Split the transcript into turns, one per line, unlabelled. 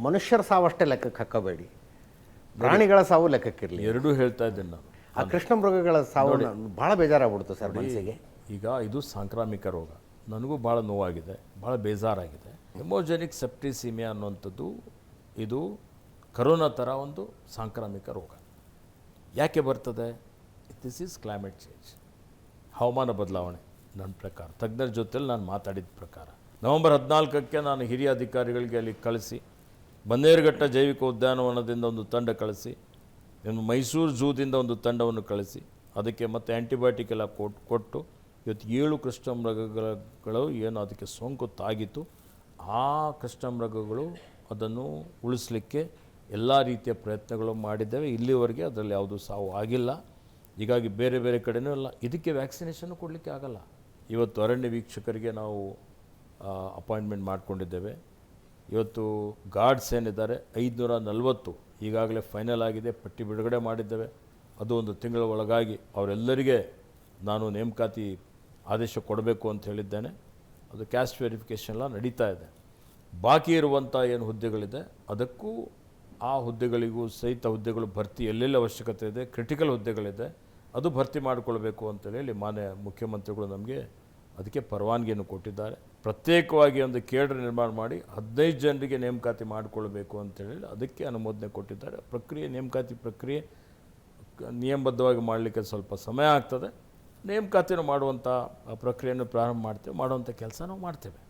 ಮನುಷ್ಯರ ಸಾವಷ್ಟೇ ಲೆಕ್ಕಕ್ಕೆ ಹಾಕೋಬೇಡಿ, ಪ್ರಾಣಿಗಳ ಸಾವು ಲೆಕ್ಕಕ್ಕಿರಲಿ.
ಎರಡೂ ಹೇಳ್ತಾ ಇದ್ದೇನೆ ನಾನು.
ಆ ಕೃಷ್ಣ ಮೃಗಗಳ ಸಾವು ಭಾಳ ಬೇಜಾರಾಗ್ಬಿಡ್ತು ಸರ್ ಮನಸ್ಸಿಗೆ.
ಈಗ ಇದು ಸಾಂಕ್ರಾಮಿಕ ರೋಗ, ನನಗೂ ಭಾಳ ನೋವಾಗಿದೆ, ಭಾಳ ಬೇಜಾರಾಗಿದೆ. ಹೆಮೋಜೆನಿಕ್ ಸೆಪ್ಟಿಸಿಮಿಯಾ ಅನ್ನುವಂಥದ್ದು ಇದು ಕರೋನಾ ಥರ ಒಂದು ಸಾಂಕ್ರಾಮಿಕ ರೋಗ. ಯಾಕೆ ಬರ್ತದೆ? ದಿಸ್ ಈಸ್ ಕ್ಲೈಮೇಟ್ ಚೇಂಜ್, ಹವಾಮಾನ ಬದಲಾವಣೆ. ನನ್ನ ಪ್ರಕಾರ ತಜ್ಞರ ಜೊತೆಲಿ ನಾನು ಮಾತಾಡಿದ ಪ್ರಕಾರ ನವೆಂಬರ್ 14ಕ್ಕೆ ನಾನು ಹಿರಿಯ ಅಧಿಕಾರಿಗಳಿಗೆ ಅಲ್ಲಿ ಕಳಿಸಿ, ಬನ್ನೇರುಘಟ್ಟ ಜೈವಿಕ ಉದ್ಯಾನವನದಿಂದ ಒಂದು ತಂಡ ಕಳಿಸಿ, ಇನ್ನು ಮೈಸೂರು ಝೂದಿಂದ ಒಂದು ತಂಡವನ್ನು ಕಳಿಸಿ, ಅದಕ್ಕೆ ಮತ್ತು ಆ್ಯಂಟಿಬಯೋಟಿಕ್ ಎಲ್ಲ ಕೊಟ್ಟು ಇವತ್ತು 7 ಕೃಷ್ಣಮೃಗಗಳು ಏನು ಅದಕ್ಕೆ ಸೋಂಕು ತಾಗಿತ್ತು, ಆ ಕೃಷ್ಣಮೃಗಗಳು ಅದನ್ನು ಉಳಿಸಲಿಕ್ಕೆ ಎಲ್ಲ ರೀತಿಯ ಪ್ರಯತ್ನಗಳು ಮಾಡಿದ್ದೇವೆ. ಇಲ್ಲಿವರೆಗೆ ಅದರಲ್ಲಿ ಯಾವುದೂ ಸಾವು ಆಗಿಲ್ಲ. ಹೀಗಾಗಿ ಬೇರೆ ಬೇರೆ ಕಡೆನೂ ಇಲ್ಲ. ಇದಕ್ಕೆ ವ್ಯಾಕ್ಸಿನೇಷನ್ನು ಕೊಡಲಿಕ್ಕೆ ಆಗಲ್ಲ. ಇವತ್ತು ಅರಣ್ಯ ವೀಕ್ಷಕರಿಗೆ ನಾವು ಅಪಾಯಿಂಟ್ಮೆಂಟ್ ಮಾಡಿಕೊಂಡಿದ್ದೇವೆ. ಇವತ್ತು ಗಾರ್ಡ್ಸ್ ಏನಿದ್ದಾರೆ 540 ಈಗಾಗಲೇ ಫೈನಲ್ ಆಗಿದೆ, ಪಟ್ಟಿ ಬಿಡುಗಡೆ ಮಾಡಿದ್ದೇವೆ. ಅದು ಒಂದು ತಿಂಗಳ ಒಳಗಾಗಿ ಅವರೆಲ್ಲರಿಗೆ ನಾನು ನೇಮಕಾತಿ ಆದೇಶ ಕೊಡಬೇಕು ಅಂತ ಹೇಳಿದ್ದೇನೆ. ಅದು ಕ್ಯಾಸ್ಟ್ ವೆರಿಫಿಕೇಷನ್ ಎಲ್ಲ ನಡೀತಾ ಇದೆ. ಬಾಕಿ ಇರುವಂಥ ಏನು ಹುದ್ದೆಗಳಿದೆ ಅದಕ್ಕೂ ಆ ಹುದ್ದೆಗಳಿಗೂ ಸಹಿತ ಹುದ್ದೆಗಳು ಭರ್ತಿ ಎಲ್ಲೆಲ್ಲಿ ಅವಶ್ಯಕತೆ ಇದೆ, ಕ್ರಿಟಿಕಲ್ ಹುದ್ದೆಗಳಿದೆ, ಅದು ಭರ್ತಿ ಮಾಡಿಕೊಳ್ಬೇಕು ಅಂತೇಳಿ ಮಾನ್ಯ ಮುಖ್ಯಮಂತ್ರಿಗಳು ನಮಗೆ ಅದಕ್ಕೆ ಪರವಾನಗಿಯನ್ನು ಕೊಟ್ಟಿದ್ದಾರೆ. ಪ್ರತ್ಯೇಕವಾಗಿ ಒಂದು ಕೇಡರ್ ನಿರ್ಮಾಣ ಮಾಡಿ 15 ಜನರಿಗೆ ನೇಮಕಾತಿ ಮಾಡಿಕೊಳ್ಬೇಕು ಅಂತೇಳಿ ಅದಕ್ಕೆ ಅನುಮೋದನೆ ಕೊಟ್ಟಿದ್ದಾರೆ. ನೇಮಕಾತಿ ಪ್ರಕ್ರಿಯೆ ನಿಯಮಬದ್ಧವಾಗಿ ಮಾಡಲಿಕ್ಕೆ ಸ್ವಲ್ಪ ಸಮಯ ಆಗ್ತದೆ. ನೇಮಕಾತಿಯನ್ನು ಮಾಡುವಂಥ ಪ್ರಕ್ರಿಯೆಯನ್ನು ಪ್ರಾರಂಭ ಮಾಡುವಂಥ ಕೆಲಸ ನಾವು ಮಾಡ್ತೇವೆ.